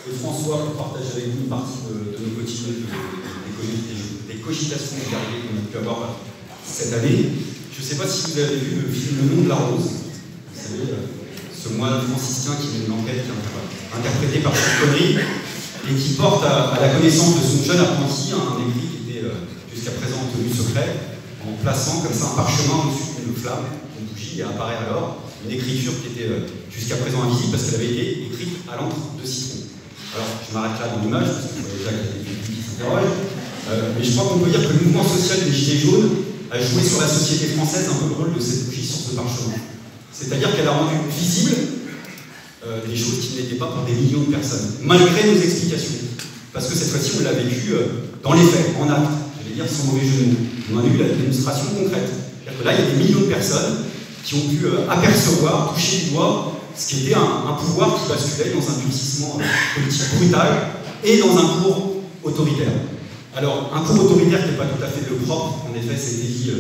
et François pour partager avec vous une partie de nos quotidiens, des cogitations guerriers qu'on a pu avoir cette année. Je ne sais pas si vous avez vu le film Le Nom de la Rose. Vous savez, ce moine franciscain qui mène l'enquête, interprété par Sean Connery, et qui porte à la connaissance de son jeune apprenti un écrit qui était jusqu'à présent tenu secret, en plaçant comme ça un parchemin au-dessus d'une flamme, une bougie, et apparaît alors une écriture qui était jusqu'à présent invisible parce qu'elle avait été écrite à l'encre de citron. Alors, je m'arrête là dans l'image, parce que je vois déjà qu'il y a des publics qui s'interrogent, mais je crois qu'on peut dire que le mouvement social des Gilets jaunes a joué sur la société française un peu le rôle de cette bougie sur ce parchemin. C'est-à-dire qu'elle a rendu visible des choses qui n'étaient pas pour des millions de personnes, malgré nos explications. Parce que cette fois-ci, on l'a vécu dans les faits, en actes, je vais dire sans mauvais jeu de mots. On a eu la démonstration concrète. C'est-à-dire que là, il y a des millions de personnes qui ont pu apercevoir, toucher du doigt ce qui était un pouvoir qui basculait dans un durcissement politique brutal et dans un cours autoritaire. Alors, un cours autoritaire qui n'est pas tout à fait le propre, en effet, c'était dit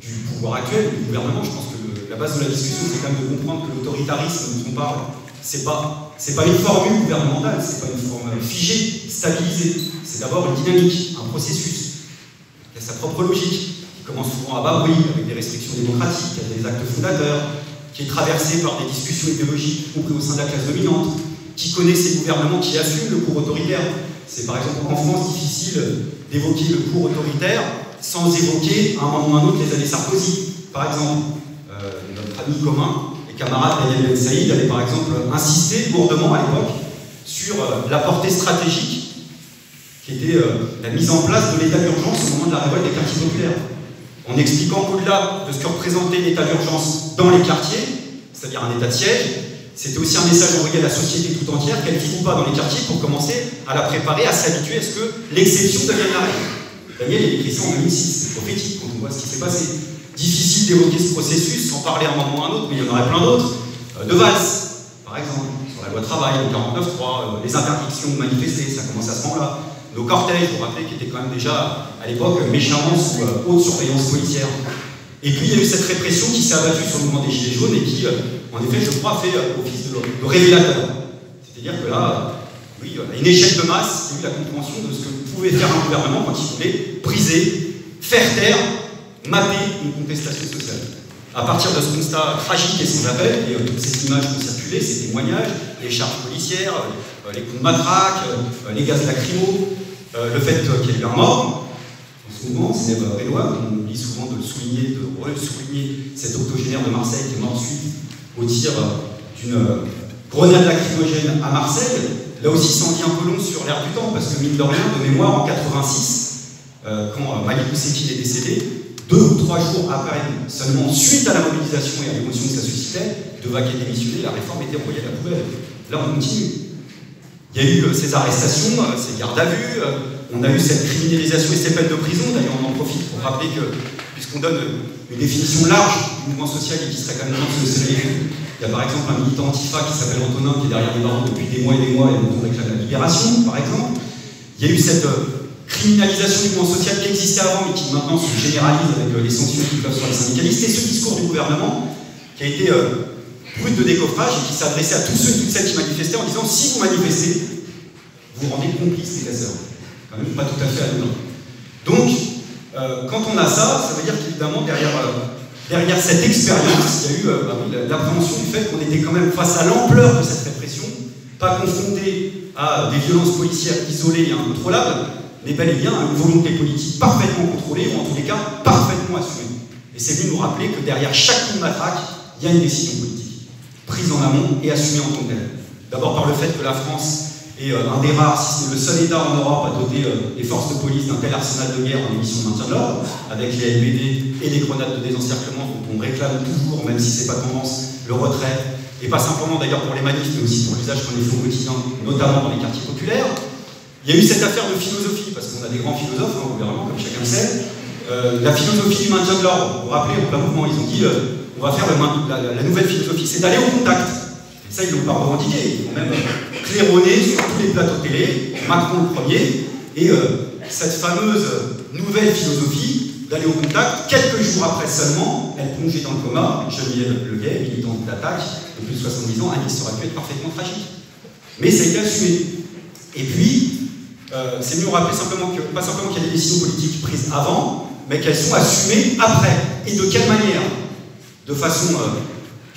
du pouvoir actuel, du gouvernement. Je pense que la base de la discussion, c'est quand même de comprendre que l'autoritarisme dont on parle, c'est pas une formule gouvernementale, c'est pas une formule figée, stabilisée. C'est d'abord une dynamique, un processus qui a sa propre logique, qui commence souvent à bas bruit, avec des restrictions démocratiques, avec des actes fondateurs, qui est traversé par des discussions idéologiques, y compris au sein de la classe dominante, qui connaît ces gouvernements qui assument le cours autoritaire. C'est par exemple en France difficile d'évoquer le cours autoritaire sans évoquer à un moment ou à un autre les années Sarkozy. Par exemple, notre ami commun et camarade Daniel Ben Saïd avait par exemple insisté lourdement à l'époque sur la portée stratégique qui était la mise en place de l'état d'urgence au moment de la révolte des quartiers populaires, en expliquant qu'au-delà de ce que représentait l'état d'urgence dans les quartiers, c'est-à-dire un état de siège, c'était aussi un message envoyé à la société tout entière, qu'elle vive ou pas dans les quartiers, pour commencer à la préparer, à s'habituer à ce que l'exception devienne la règle. Daniel il écrit ça en 2006, c'est prophétique quand on voit ce qui s'est passé. Difficile d'évoquer ce processus sans parler à un moment ou à un autre, mais il y en aurait plein d'autres. De Valls, par exemple, sur la loi travail, le 49.3, les interdictions de manifester, ça commence à ce moment-là. Nos cortèges, vous vous rappelez, qui étaient quand même déjà à l'époque méchamment sous haute surveillance policière. Et puis il y a eu cette répression qui s'est abattue sur le mouvement des Gilets jaunes et qui, en effet, je crois, fait office de révélateur. C'est-à-dire que là, oui, à une échelle de masse, il y a eu la compréhension de ce que pouvait faire un gouvernement quand il voulait briser, faire taire, mapper une contestation sociale. À partir de ce constat tragique et sans appel, et toutes ces images qui ont circulé, ces témoignages, les charges policières, les coups de matraque, les gaz lacrymaux, le fait qu'il y ait eu un mort, en ce mouvement, c'est Benoît, on oublie souvent de le souligner, de re-souligner cet octogénaire de Marseille qui est mort suite au tir d'une grenade lacrymogène à Marseille. Là aussi, ça en dit un peu long sur l'air du temps, parce que mine de rien, de mémoire, en 86, quand Malik Oussekine est décédé, 2 ou 3 jours après, seulement suite à la mobilisation et à l'émotion que ça suscitait, de vaquer démissionner, la réforme était envoyée à la poubelle. Là, on continue. Il y a eu ces arrestations, ces gardes à vue, on a eu cette criminalisation et ces peines de prison. D'ailleurs, on en profite pour rappeler que, puisqu'on donne une définition large du mouvement social et qui serait quand même moins socialisé, il y a par exemple un militant antifa qui s'appelle Antonin, qui est derrière les barreaux depuis des mois et dont on réclame la libération, par exemple. Il y a eu cette criminalisation du mouvement social qui existait avant, mais qui maintenant se généralise avec les sanctions qui peuvent sur les syndicalistes. Et ce discours du gouvernement, qui a été brut de décoffrage et qui s'adressait à tous ceux et toutes celles qui manifestaient en disant si vous manifestez, vous vous rendez complice des casseurs. Quand même pas tout à fait anodin. Donc, quand on a ça, ça veut dire qu'évidemment, derrière cette expérience, il y a eu l'appréhension du fait qu'on était quand même face à l'ampleur de cette répression, pas confronté à des violences policières isolées et incontrôlables, mais bel et bien à une volonté politique parfaitement contrôlée, ou en tous les cas, parfaitement assumée. Et c'est venu nous rappeler que derrière chaque coup de matraque, il y a une décision politique, prise en amont et assumée en tant que telle. D'abord par le fait que la France est un des rares, si ce n'est le seul État en Europe à doter les forces de police d'un tel arsenal de guerre en émission de maintien de l'ordre, avec les LBD et les grenades de désencerclement dont on réclame toujours, même si c'est pas tendance, le retrait, et pas simplement d'ailleurs pour les manifs, mais aussi pour l'usage qu'on les fait au quotidien, notamment dans les quartiers populaires. Il y a eu cette affaire de philosophie, parce qu'on a des grands philosophes au gouvernement, comme chacun le sait, la philosophie du maintien de l'ordre. Vous vous rappelez, en plein mouvement, ils ont dit on va faire la nouvelle philosophie, c'est d'aller au contact. Et ça, ils l'ont pas revendiqué, ils ont même claironné sur tous les plateaux télé, Macron le premier, et cette fameuse nouvelle philosophie d'aller au contact, quelques jours après seulement, elle plongeait dans le coma, Geneviève Leguet, militante d'attaque, de plus de 70 ans, un ça aurait pu être parfaitement tragique. Mais ça a été assumé. Et puis, c'est mieux rappeler simplement que, pas simplement qu'il y a des décisions politiques prises avant, mais qu'elles sont assumées après. Et de quelle manière? De façon,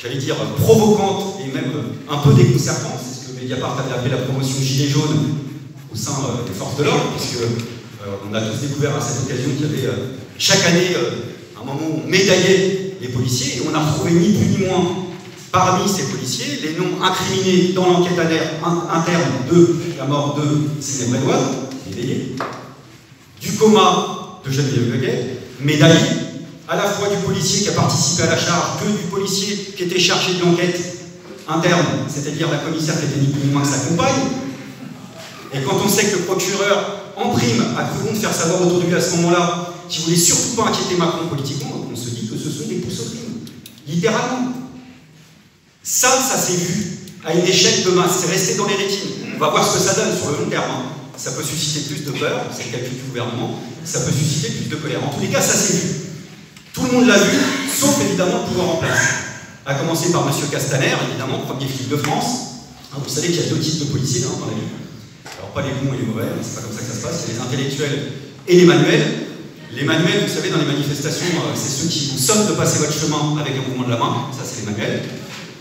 j'allais dire, provocante et même un peu déconcertante. C'est ce que Mediapart avait appelé la promotion gilet jaune au sein des forces de l'ordre, puisque on a tous découvert à cette occasion qu'il y avait chaque année un moment où on médaillait les policiers, et on a retrouvé ni plus ni moins parmi ces policiers les noms incriminés dans l'enquête interne de la mort de Sidney Brédois, médaillé, du coma de Geneviève Leguet, médaillé, à la fois du policier qui a participé à la charge que du policier qui était chargé de l'enquête interne, c'est-à-dire la commissaire qui était ni plus ni moins que sa compagne. Et quand on sait que le procureur, en prime, a cru bon de faire savoir autour de lui à ce moment-là qu'il voulait surtout pas inquiéter Macron politiquement, on se dit que ce sont des pousses au crime. Littéralement. Ça s'est vu à une échelle de masse, c'est resté dans les rétines. On va voir ce que ça donne sur le long terme. Hein. Ça peut susciter plus de peur, c'est le calcul du gouvernement, ça peut susciter plus de colère. En tous les cas, ça s'est vu. Tout le monde l'a vu, sauf évidemment le pouvoir en place. À commencer par M. Castaner, évidemment, premier flic de France. Hein, vous savez qu'il y a deux types de policiers dans la vie. Alors pas les bons et les mauvais, c'est pas comme ça que ça se passe, il y a les intellectuels et les manuels. Les manuels, vous savez, dans les manifestations, c'est ceux qui vous somment de passer votre chemin avec un mouvement de la main, ça c'est les manuels.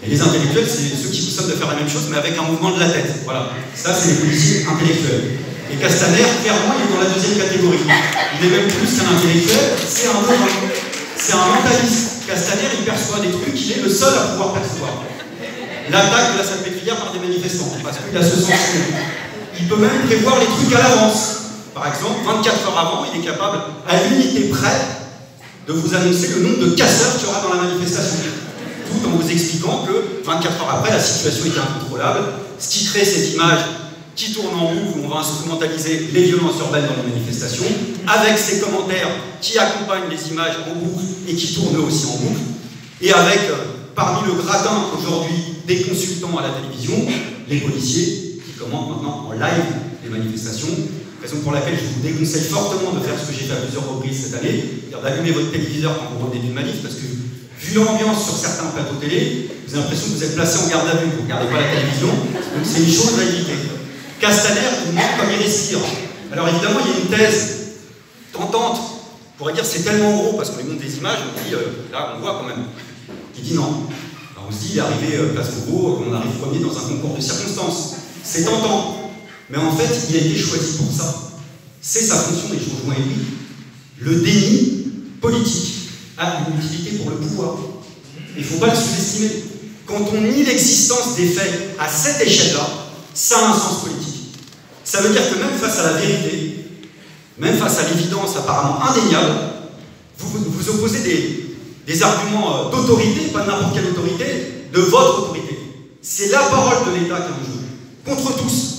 Et les intellectuels, c'est ceux qui vous somment de faire la même chose, mais avec un mouvement de la tête. Voilà, ça c'est les policiers intellectuels. Et Castaner, clairement, il est dans la deuxième catégorie. Il est même plus qu'un intellectuel, c'est un mouvement. C'est un mentaliste. Castaner, il perçoit des trucs, il est le seul à pouvoir percevoir. L'attaque de la Salpêtrière par des manifestants, parce qu'il a ce sens. Il peut même prévoir les trucs à l'avance. Par exemple, 24 heures avant, il est capable, à l'unité près, de vous annoncer le nombre de casseurs qu'il y aura dans la manifestation. Tout en vous expliquant que 24 heures après, la situation est incontrôlable, ce qui crée cette image qui tourne en boucle où on va instrumentaliser les violences urbaines dans les manifestations, avec ces commentaires qui accompagnent les images en boucle et qui tournent eux aussi en boucle, et avec, parmi le gratin aujourd'hui des consultants à la télévision, les policiers qui commentent maintenant en live les manifestations, raison pour laquelle je vous déconseille fortement de faire ce que j'ai fait à plusieurs reprises cette année, c'est-à-dire d'allumer votre téléviseur quand vous revenez d'une manif, parce que vu l'ambiance sur certains plateaux télé, vous avez l'impression que vous êtes placé en garde à vue, vous ne regardez pas la télévision, donc c'est une chose à éviter. Castaner, il montre comme il respire. Alors évidemment, il y a une thèse tentante, on pourrait dire c'est tellement gros, parce qu'on lui montre des images, on dit, là on voit quand même. Il dit non. Alors on se dit, il est arrivé place Beauvau, on arrive premier dans un concours de circonstances. C'est tentant. Mais en fait, il a été choisi pour ça. C'est sa fonction, et je rejoins lui. Le déni politique a une utilité pour le pouvoir. Il ne faut pas le sous-estimer. Quand on nie l'existence des faits à cette échelle-là, ça a un sens politique. Ça veut dire que même face à la vérité, même face à l'évidence apparemment indéniable, vous opposez des arguments d'autorité, pas de n'importe quelle autorité, de votre autorité. C'est la parole de l'État qui est en jeu, contre tous.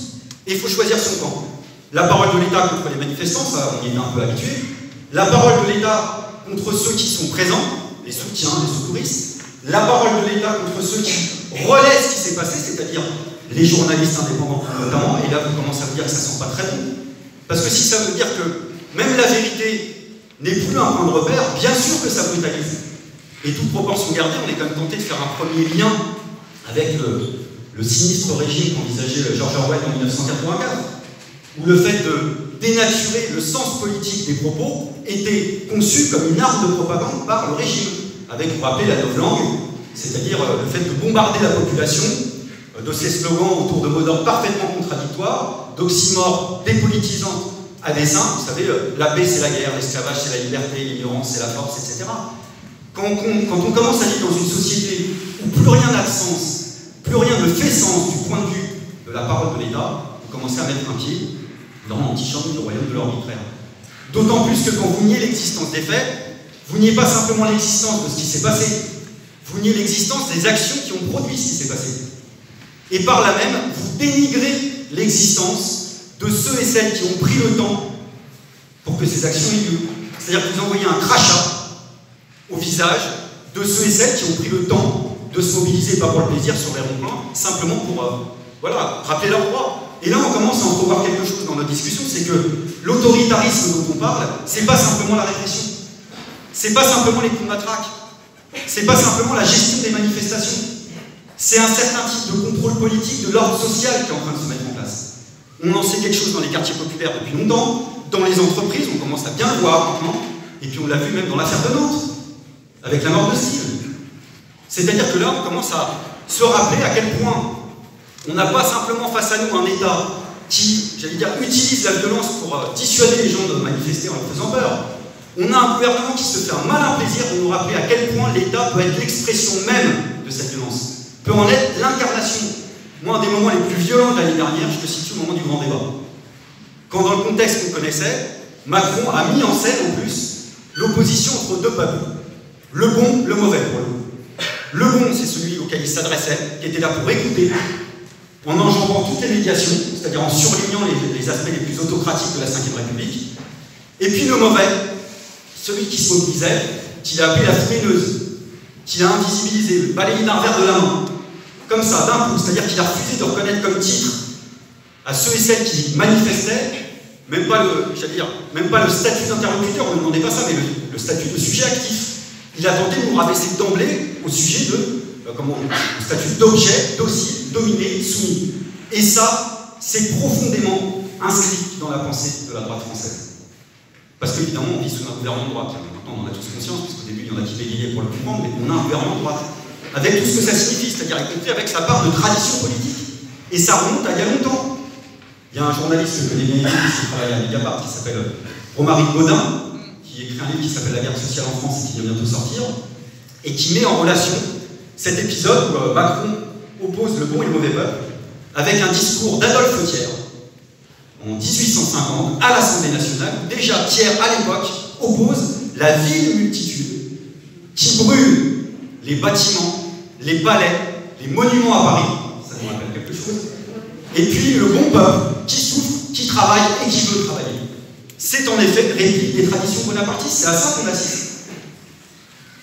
Et il faut choisir son camp. La parole de l'État contre les manifestants, ça on y est un peu habitué. La parole de l'État contre ceux qui sont présents, les soutiens, les secouristes. La parole de l'État contre ceux qui relaient ce qui s'est passé, c'est-à-dire les journalistes indépendants notamment, et là vous commencez à vous dire que ça sent pas très bon. Parce que si ça veut dire que même la vérité n'est plus un point de repère, bien sûr que ça brutalise. Et toute proportion gardée, on est quand même tenté de faire un premier lien avec le sinistre régime qu'envisageait George Orwell en 1984, où le fait de dénaturer le sens politique des propos était conçu comme une arme de propagande par le régime, avec, vous vous rappelez, la novlangue, c'est-à-dire le fait de bombarder la population de ces slogans autour de mots d'ordre parfaitement contradictoires, d'oxymores dépolitisantes à dessein. Vous savez, la paix c'est la guerre, l'esclavage c'est la liberté, l'ignorance c'est la force, etc. Quand on commence à vivre dans une société où plus rien n'a de sens, plus rien ne fait sens du point de vue de la parole de l'État, vous commencez à mettre un pied dans l'antichambre du royaume de l'arbitraire. D'autant plus que quand vous niez l'existence des faits, vous niez pas simplement l'existence de ce qui s'est passé, vous niez l'existence des actions qui ont produit ce qui s'est passé. Et par là même, vous dénigrez l'existence de ceux et celles qui ont pris le temps pour que ces actions aient lieu. C'est-à-dire que vous envoyez un crachat au visage de ceux et celles qui ont pris le temps de se mobiliser, pas pour le plaisir, sur les ronds-points, simplement pour voilà, rappeler leur droit. Et là, on commence à entrevoir quelque chose dans notre discussion, c'est que l'autoritarisme dont on parle, c'est pas simplement la répression, c'est pas simplement les coups de matraque, c'est pas simplement la gestion des manifestations, c'est un certain type de contrôle politique de l'ordre social qui est en train de se mettre en place. On en sait quelque chose dans les quartiers populaires depuis longtemps, dans les entreprises, on commence à bien le voir maintenant, et puis on l'a vu même dans l'affaire de Nantes, avec la mort de Steve. C'est-à-dire que là, on commence à se rappeler à quel point on n'a pas simplement face à nous un État qui, j'allais dire, utilise la violence pour dissuader les gens de manifester en leur faisant peur. On a un gouvernement qui se fait un malin plaisir de nous rappeler à quel point l'État peut être l'expression même de cette violence, peut en être l'incarnation. Moi, un des moments les plus violents de l'année dernière, je te situe au moment du grand débat. Quand dans le contexte qu'on connaissait, Macron a mis en scène en plus l'opposition entre deux peuples. Le bon, le mauvais pour lui. Le bon, c'est celui auquel il s'adressait, qui était là pour écouter, en enjambant toutes les médiations, c'est-à-dire en surlignant les aspects les plus autocratiques de la Ve République. Et puis le mauvais, celui qui se mobilisait, qu'il a appelé la freineuse, qu'il a invisibilisé, balayé d'un revers de la main, comme ça, d'un coup, c'est-à-dire qu'il a refusé de reconnaître comme titre à ceux et celles qui manifestaient, même pas le statut d'interlocuteur, on ne demandait pas ça, mais le statut de sujet actif. Il a tenté de nous rabaisser d'emblée au sujet de le statut d'objet, docile, dominé, soumis. Et ça, c'est profondément inscrit dans la pensée de la droite française. Parce qu'évidemment, on vit sous un gouvernement de droite. Maintenant, on en a tous conscience, puisqu'au début, il y en a qui bégayaient pour le comprendre, mais on a un gouvernement de droite. Avec tout ce que ça signifie, c'est-à-dire y compris avec sa part de tradition politique. Et ça remonte à il y a longtemps. Il y a un journaliste que je connais bien ici, qui travaille à Mediapart, qui s'appelle Romaric Gaudin, qui écrit un livre qui s'appelle La guerre sociale en France et qui vient bientôt sortir, et qui met en relation cet épisode où Macron oppose le bon et le mauvais peuple avec un discours d'Adolphe Thiers en 1850 à l'Assemblée nationale, où déjà Thiers à l'époque oppose la ville multitude qui brûle les bâtiments, les palais, les monuments à Paris, ça nous rappelle quelque chose, et puis le bon peuple qui souffre, qui travaille et qui veut travailler. C'est en effet une réplique des traditions bonapartistes, c'est à ça qu'on assiste.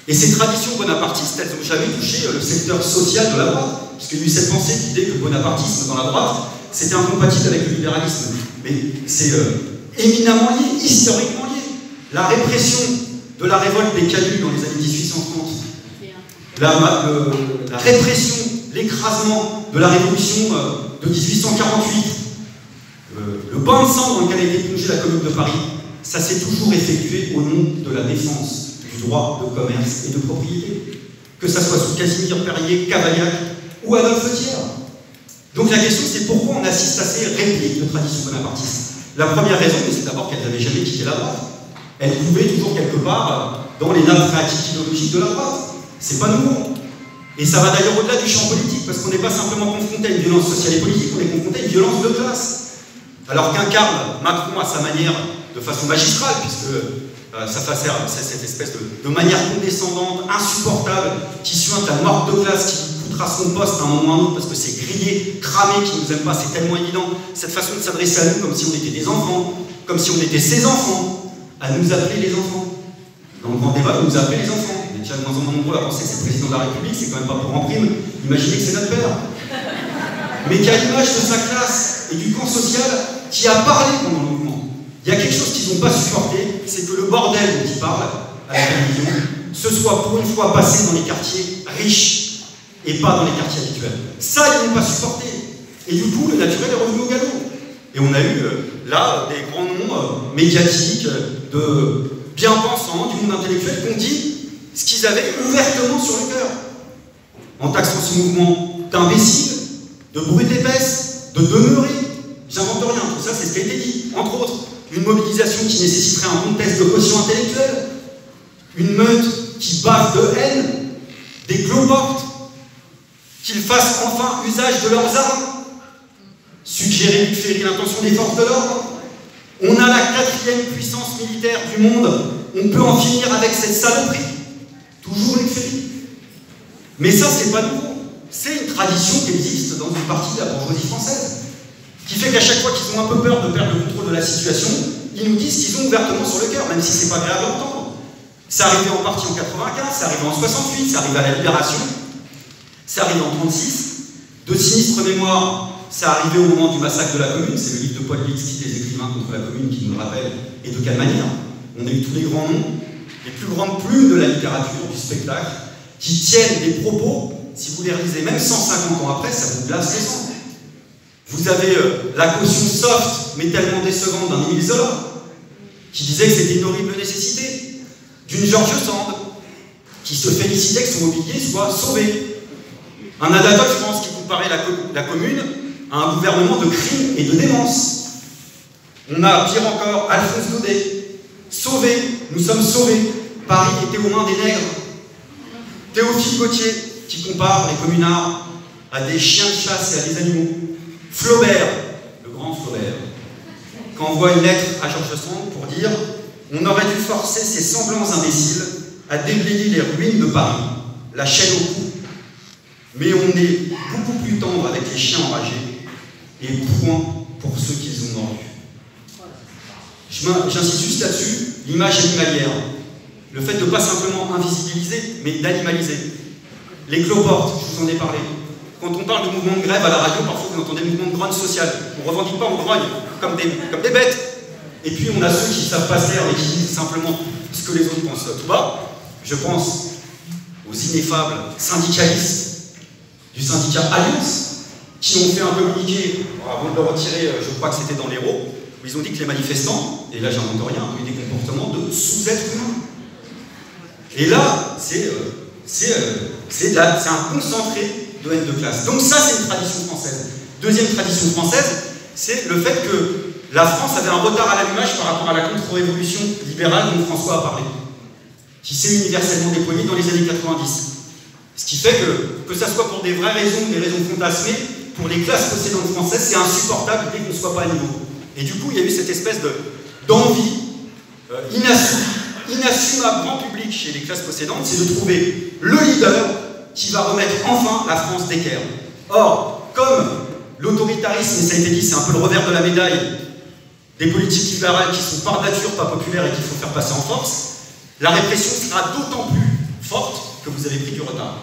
Et ces traditions bonapartistes, elles n'ont jamais touché le secteur social de la droite, puisqu'il y a eu cette pensée qui disait que le bonapartisme dans la droite, c'était incompatible avec le libéralisme. Mais c'est éminemment lié, historiquement lié. La répression de la révolte des canuts dans les années 1830, la répression, l'écrasement de la révolution de 1848, le bain de sang dans lequel a été plongée la Commune de Paris, ça s'est toujours effectué au nom de la défense du droit de commerce et de propriété, que ça soit sous Casimir, Perrier, Cavaillac ou Adolphe Thiers. Donc la question, c'est pourquoi on assiste à ces répliques de tradition bonapartiste. La première raison, c'est d'abord qu'elles n'avaient jamais quitté la droite. Elles pouvaient toujours quelque part dans les nappes phréatiques idéologiques de la droite. C'est pas nouveau. Et ça va d'ailleurs au-delà du champ politique, parce qu'on n'est pas simplement confronté à une violence sociale et politique, on est confronté à une violence de classe. Alors qu'incarne Macron à sa manière, de façon magistrale, puisque ça fait cette espèce de manière condescendante, insupportable, qui suinte la marque de classe, qui coûtera son poste à un moment ou à un autre, parce que c'est grillé, cramé, qui nous aime pas, c'est tellement évident. Cette façon de s'adresser à nous comme si on était des enfants, comme si on était ses enfants, à nous appeler les enfants. Dans le grand débat, nous appeler les enfants. On est déjà de moins en moins nombreux à penser que c'est le président de la République, c'est quand même pas pour en prime. Imaginez que c'est notre père. Mais qu'à l'image de sa classe et du camp social qui a parlé pendant le mouvement, il y a quelque chose qu'ils n'ont pas supporté, c'est que le bordel dont ils parlent à la télévision, ce soit pour une fois passé dans les quartiers riches et pas dans les quartiers habituels. Ça, ils n'ont pas supporté. Et du coup, le naturel est revenu au galop. Et on a eu là des grands noms médiatiques, de bien-pensants, du monde intellectuel, qui ont dit ce qu'ils avaient ouvertement sur le cœur, en taxant ce mouvement d'imbéciles, de brutes épaisses, de demeurés. J'invente rien, tout ça c'est ce qui a été dit. Entre autres, une mobilisation qui nécessiterait un bon test de quotient intellectuel, une meute qui bave de haine, des cloportes, qu'ils fassent enfin usage de leurs armes, suggérer Luc Ferry l'intention des forces de l'ordre. On a la 4e puissance militaire du monde, on peut en finir avec cette saloperie. Toujours Luc Ferry. Mais ça, c'est pas nouveau. C'est une tradition qui existe dans une partie de la bourgeoisie française, qui fait qu'à chaque fois qu'ils ont un peu peur de perdre le contrôle de la situation, ils nous disent qu'ils ont ouvertement sur le cœur, même si c'est pas agréable à entendre. C'est arrivé en partie en 95, c'est arrivé en 68, c'est arrivé à la Libération, c'est arrivé en 36. De sinistre mémoire, c'est arrivé au moment du massacre de la Commune, c'est le livre de Paul Litsky, Les écrivains contre la Commune, qui nous le rappelle, et de quelle manière. On a eu tous les grands noms, les plus grandes plumes de la littérature, du spectacle, qui tiennent des propos, si vous les relisez même 150 ans après, ça vous glace les sangs. Vous avez la caution soft, mais tellement décevante d'un Émile Zola, qui disait que c'était une horrible nécessité, d'une George Sand, qui se félicitait que son mobilier soit sauvé. Un Anatole, je pense, qui comparait la commune à un gouvernement de crime et de démence. On a, pire encore, Alphonse Daudet. Sauvé, nous sommes sauvés. Paris était aux mains des nègres. Théophile Gautier, qui compare les communards à des chiens de chasse et à des animaux. Flaubert, le grand Flaubert, qui envoie une lettre à George Sand pour dire « On aurait dû forcer ces semblants imbéciles à déblayer les ruines de Paris, la chaîne au cou. Mais on est beaucoup plus tendre avec les chiens enragés, et point pour ceux qu'ils ont mordus. » J'insiste juste là-dessus, l'image animalière. Le fait de ne pas simplement invisibiliser, mais d'animaliser. Les cloportes, je vous en ai parlé. Quand on parle de mouvement de grève à la radio, parfois vous entendez mouvement de grogne sociale. On ne revendique pas, on grogne, comme des bêtes. Et puis on a ceux qui ne savent pas se taire, mais qui disent simplement ce que les autres pensent tout bas. Je pense aux ineffables syndicalistes du syndicat Alliance, qui ont fait un communiqué, avant de le retirer, je crois que c'était dans l'Hérault, où ils ont dit que les manifestants, et là j'invente rien, ont eu des comportements de sous-êtres humains. Et là, c'est un concentré de haine de classe. Donc ça, c'est une tradition française. Deuxième tradition française, c'est le fait que la France avait un retard à l'allumage par rapport à la contre-révolution libérale dont François a parlé, qui s'est universellement déployée dans les années 90. Ce qui fait que ça soit pour des vraies raisons, des raisons fantasmées, pour les classes possédantes françaises, c'est insupportable dès qu'on ne soit pas à niveau. Et du coup, il y a eu cette espèce d'envie inassumable grand public chez les classes possédantes, c'est de trouver le leader qui va remettre enfin la France d'équerre. Or, comme l'autoritarisme, et ça a été dit, c'est un peu le revers de la médaille des politiques libérales qui sont par nature pas populaires et qu'il faut faire passer en force, la répression sera d'autant plus forte que vous avez pris du retard.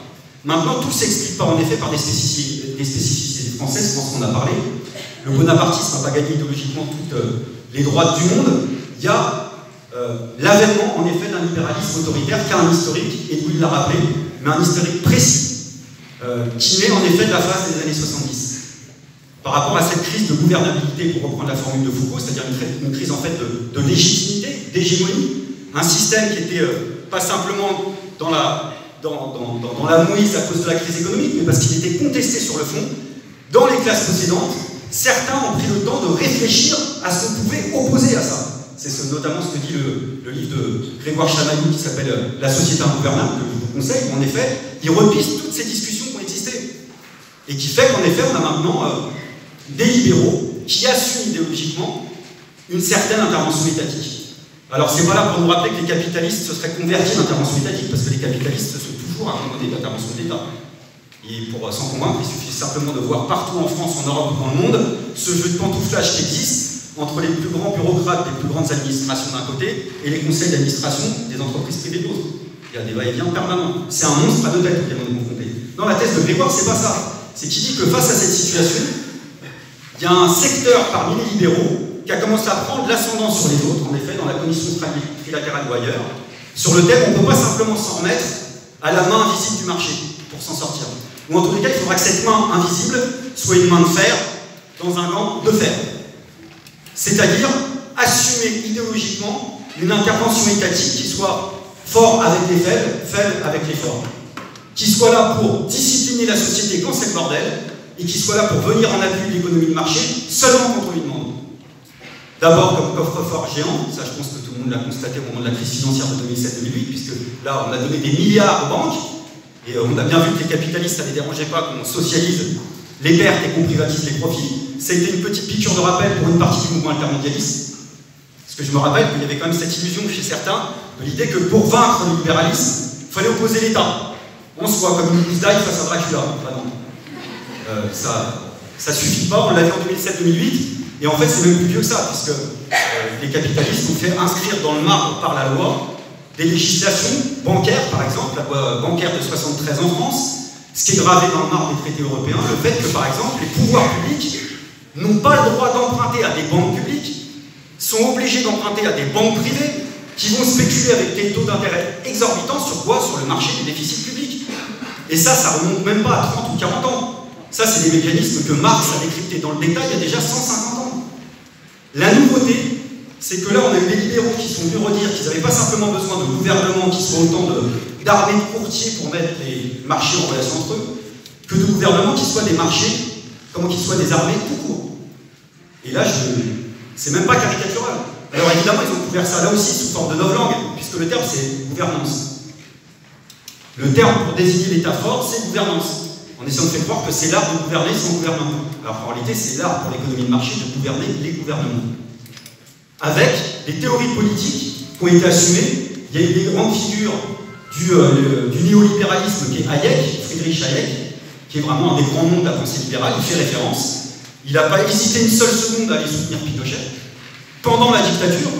Maintenant, tout ne s'explique pas en effet par des spécificités françaises, je pense qu'on a parlé. Le bonapartisme n'a pas gagné idéologiquement toutes les droites du monde. Il y a l'avènement en effet d'un libéralisme autoritaire qui a un historique, et Louis l'a rappelé, mais un historique précis, qui naît en effet de la phase des années 70. Par rapport à cette crise de gouvernabilité, pour reprendre la formule de Foucault, c'est-à-dire une crise en fait de légitimité, d'hégémonie, un système qui était pas simplement dans la mouise à cause de la crise économique, mais parce qu'il était contesté sur le fond. Dans les classes possédantes, certains ont pris le temps de réfléchir à ce qu'on pouvait opposer à ça. C'est notamment ce que dit le livre de Grégoire Chamaillou qui s'appelle La société ingouvernable, que je vous conseille, où en effet, il repisse toutes ces discussions qui ont existé. Et qui fait qu'en effet, on a maintenant des libéraux qui assument idéologiquement une certaine intervention étatique. Alors, c'est pas là pour nous rappeler que les capitalistes se seraient convertis à l'intervention étatique, parce que les capitalistes se sont toujours accommodés d'intervention de l'État. Et pour s'en convaincre, il suffit simplement de voir partout en France, en Europe ou dans le monde, ce jeu de pantouflage qui existe entre les plus grands bureaucrates des plus grandes administrations d'un côté et les conseils d'administration des entreprises privées de l'autre. Il y a des va-et-vient permanents. C'est un monstre à deux têtes auquel on est confronté. Dans la thèse de Grégoire, c'est pas ça. C'est qu'il dit que face à cette situation, il y a un secteur parmi les libéraux qui a commencé à prendre l'ascendant sur les autres, en effet, dans la commission trilatérale ou ailleurs, sur le thème on ne peut pas simplement s'en remettre à la main invisible du marché pour s'en sortir. Ou en tous les cas, il faudra que cette main invisible soit une main de fer dans un gant de fer. C'est-à-dire assumer idéologiquement une intervention étatique qui soit fort avec les faibles, faible avec les forts. Qui soit là pour discipliner la société quand c'est le bordel, et qui soit là pour venir en appui de l'économie de marché seulement quand on lui demande. D'abord comme coffre-fort géant, ça je pense que tout le monde l'a constaté au moment de la crise financière de 2007-2008, puisque là on a donné des milliards aux banques, et on a bien vu que les capitalistes, ça ne les dérangeait pas qu'on socialise les pertes et qu'on privatise les profits. Ça a été une petite piqûre de rappel pour une partie du mouvement altermondialiste. Parce que je me rappelle qu'il y avait quand même cette illusion chez certains de l'idée que pour vaincre le libéralisme, il fallait opposer l'État. On se voit comme une gousse d'ail face à Dracula. Enfin, non. Ça suffit pas, on l'a vu en 2007-2008, et en fait c'est même plus vieux que ça, puisque les capitalistes ont fait inscrire dans le marbre par la loi des législations bancaires, par exemple, la loi bancaire de 73 en France, ce qui est gravé dans le marbre des traités européens, le fait que, par exemple, les pouvoirs publics n'ont pas le droit d'emprunter à des banques publiques, sont obligés d'emprunter à des banques privées qui vont spéculer avec des taux d'intérêt exorbitants sur quoi? Sur le marché du déficit public. Et ça remonte même pas à 30 ou 40 ans. Ça, c'est des mécanismes que Marx a décryptés dans le détail il y a déjà 150 ans. La nouveauté, c'est que là, on a eu des libéraux qui sont venus redire qu'ils n'avaient pas simplement besoin de gouvernements qui soient autant d'armées de courtiers pour mettre les marchés en relation entre eux, que de gouvernements qui soient des marchés, comment qu'ils soient des armées tout court. Et là, c'est même pas caricatural. Alors évidemment, ils ont couvert ça là aussi sous forme de novlangue, puisque le terme c'est gouvernance. Le terme pour désigner l'État fort, c'est gouvernance. En essayant de faire croire que c'est l'art de gouverner sans gouvernement. Alors en réalité, c'est l'art pour l'économie de marché de gouverner les gouvernements. Avec des théories politiques qui ont été assumées, il y a eu des grandes figures du néolibéralisme qui est Hayek, Friedrich Hayek, qui est vraiment un des grands noms de la pensée libérale, il fait référence. Il n'a pas hésité une seule seconde à aller soutenir Pinochet. Pendant la dictature,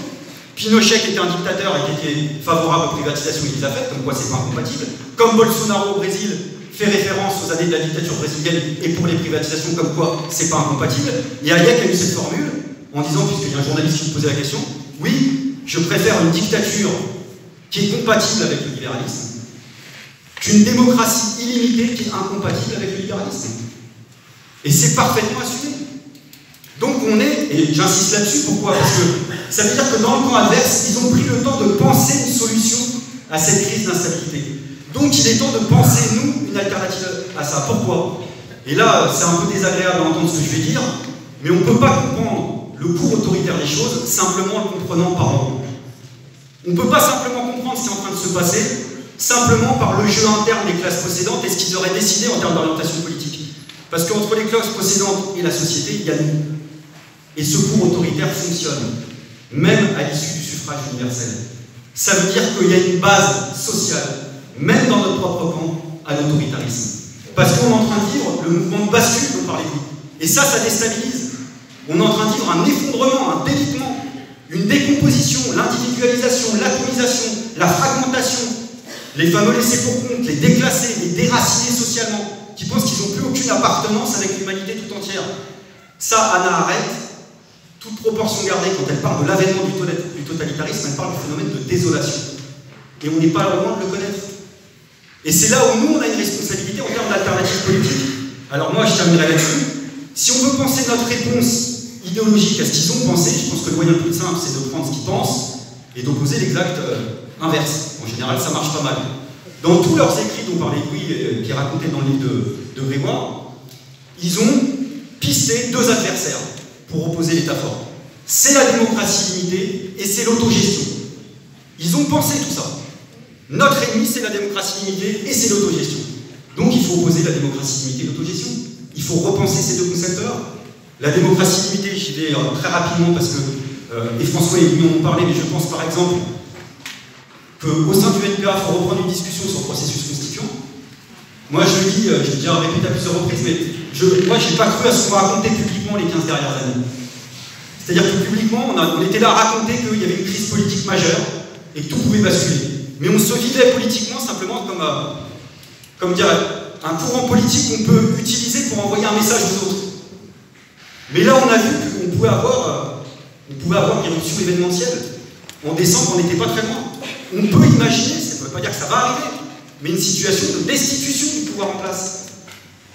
Pinochet qui était un dictateur et qui était favorable aux privatisations, il les a faites, comme quoi c'est pas incompatible. Comme Bolsonaro au Brésil fait référence aux années de la dictature brésilienne et pour les privatisations, comme quoi c'est pas incompatible. Et Hayek a eu cette formule en disant, puisqu'il y a un journaliste qui me posait la question, oui, je préfère une dictature qui est compatible avec le libéralisme qu'une démocratie illimitée qui est incompatible avec le libéralisme. Et c'est parfaitement assumé. Donc on est, et j'insiste là-dessus, pourquoi? Parce que ça veut dire que dans le camp adverse, ils ont pris le temps de penser une solution à cette crise d'instabilité. Donc il est temps de penser, nous, une alternative à ça. Pourquoi? Et là, c'est un peu désagréable d'entendre ce que je vais dire, mais on ne peut pas comprendre le cours autoritaire des choses simplement en le comprenant par ordre. On ne peut pas simplement comprendre ce qui est en train de se passer simplement par le jeu interne des classes possédantes et ce qu'ils auraient décidé en termes d'orientation politique. Parce qu'entre les classes possédantes et la société, il y a nous. Et ce cours autoritaire fonctionne, même à l'issue du suffrage universel. Ça veut dire qu'il y a une base sociale, même dans notre propre camp, à l'autoritarisme. Parce qu'on est en train de vivre le mouvement de bascule dont parlait-vous. Et ça déstabilise. On est en train de vivre un effondrement, un délitement, une décomposition, l'individualisation, l'atomisation, la fragmentation, les fameux laissés pour compte, les déclassés, les déracinés socialement, qui pensent qu'ils n'ont plus aucune appartenance avec l'humanité tout entière. Ça, Hannah Arendt, toute proportion gardée, quand elle parle de l'avènement du totalitarisme, elle parle du phénomène de désolation. Et on n'est pas loin de le connaître. Et c'est là où nous, on a une responsabilité en termes d'alternatives politiques. Alors moi, je terminerai là-dessus. Si on veut penser notre réponse idéologique à ce qu'ils ont pensé, je pense que le moyen le plus simple, c'est de prendre ce qu'ils pensent et d'opposer l'exact inverse. En général, ça marche pas mal. Dans tous leurs écrits dont parlait Louis, qui est raconté dans le livre de Grégoire, ils ont pisté deux adversaires pour opposer l'État fort. C'est la démocratie limitée et c'est l'autogestion. Ils ont pensé tout ça. Notre ennemi, c'est la démocratie limitée et c'est l'autogestion. Donc il faut opposer la démocratie limitée et l'autogestion. Il faut repenser ces deux concepteurs. La démocratie limitée, j'y vais très rapidement parce que, et François et Guillaume en ont parlé, mais je pense par exemple qu'au sein du NPA, il faut reprendre une discussion sur le processus constituant. Moi je le dis, je l'ai déjà répété à plusieurs reprises, mais moi je n'ai pas cru à ce qu'on va raconter publiquement les 15 dernières années. C'est-à-dire que publiquement, on était là à raconter qu'il y avait une crise politique majeure et que tout pouvait basculer. Mais on se vivait politiquement simplement comme dire, un courant politique qu'on peut utiliser pour envoyer un message aux autres. Mais là, on a vu qu'on pouvait avoir une éruption événementielle. En décembre, on n'était pas très loin. On peut imaginer, ça ne veut pas dire que ça va arriver, mais une situation de destitution du pouvoir en place.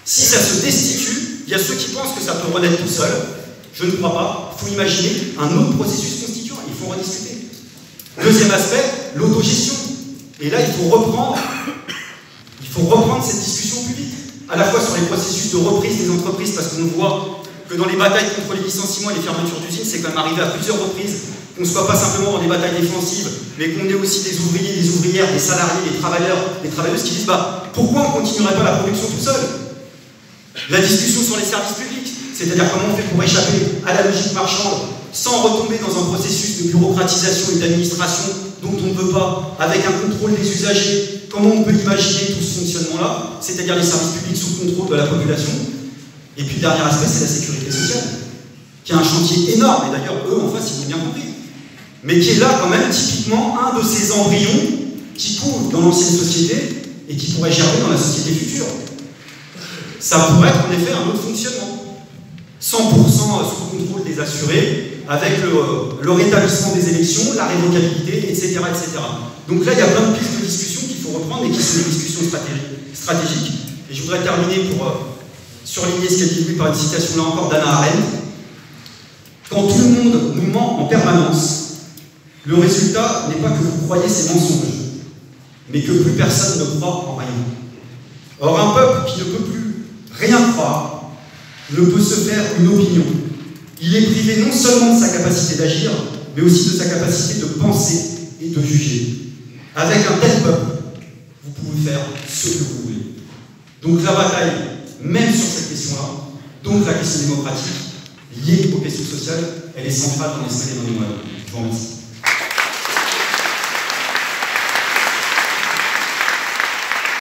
Si ça se destitue, il y a ceux qui pensent que ça peut renaître tout seul. Je ne crois pas. Il faut imaginer un autre processus constituant. Il faut en rediscuter. Deuxième aspect, l'autogestion. Et là, il faut reprendre cette discussion plus vite. À la fois sur les processus de reprise des entreprises, parce qu'on voit que dans les batailles contre les licenciements et les fermetures d'usines, c'est quand même arrivé à plusieurs reprises qu'on ne soit pas simplement dans des batailles défensives, mais qu'on ait aussi des ouvriers, des ouvrières, des salariés, des travailleurs, des travailleuses qui disent pourquoi on ne continuerait pas la production tout seul? La discussion sur les services publics, c'est-à-dire comment on fait pour échapper à la logique marchande sans retomber dans un processus de bureaucratisation et d'administration dont on ne veut pas, avec un contrôle des usagers. Comment on peut imaginer tout ce fonctionnement-là, c'est-à-dire les services publics sous contrôle de la population? Et puis le dernier aspect, c'est la sécurité sociale, qui est un chantier énorme, et d'ailleurs, eux, en face, ils l'ont bien compris, mais qui est là, quand même, typiquement, un de ces embryons qui coulent dans l'ancienne société et qui pourrait germer dans la société future. Ça pourrait être, en effet, un autre fonctionnement. 100% sous contrôle des assurés, avec le rétablissement des élections, la révocabilité, etc., etc. Donc là, il y a plein de pistes de discussion qu'il faut reprendre et qui sont des discussions stratégiques. Et je voudrais terminer pour surligner ce qui a été dit par une citation là encore d'Hannah Arendt. Quand tout le monde nous ment en permanence, le résultat n'est pas que vous croyez ces mensonges, mais que plus personne ne croit en rien. Or, un peuple qui ne peut plus rien croire ne peut se faire une opinion. Il est privé non seulement de sa capacité d'agir, mais aussi de sa capacité de penser et de juger. Avec un tel peuple, vous pouvez faire ce que vous voulez. Donc la bataille, même sur cette question-là, donc la question démocratique, liée aux questions sociales, elle est centrale dans les semaines et dans les mois. Je vous remercie.